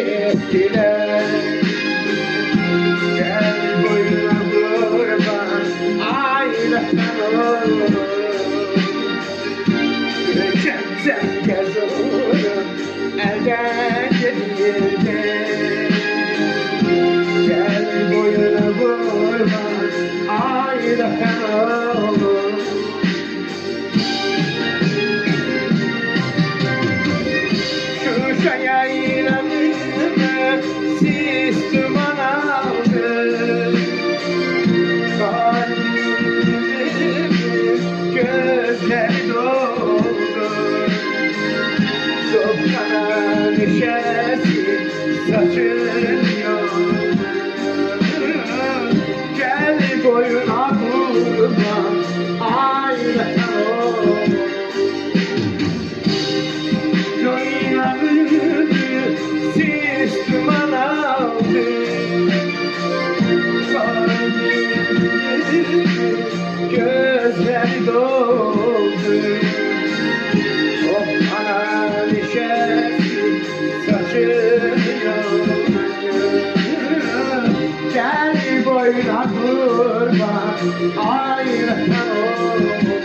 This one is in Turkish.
ettiler. Gel boyuna kurban aynadan olur. Geçersen gez olur elden gelirde. Gel boyuna kurban aynadan olur. Şu yaylanımı siz duman aldı. Kalbimin gözleri doldu. Toprağa neşesi saçılıyor. Gel boyuna kurban aynadan olur. Siz duman aldı. Kalbimin gözleri doldu. Oh ana neşesi saçılıyor. Gel boyuna kurban aynadan olur.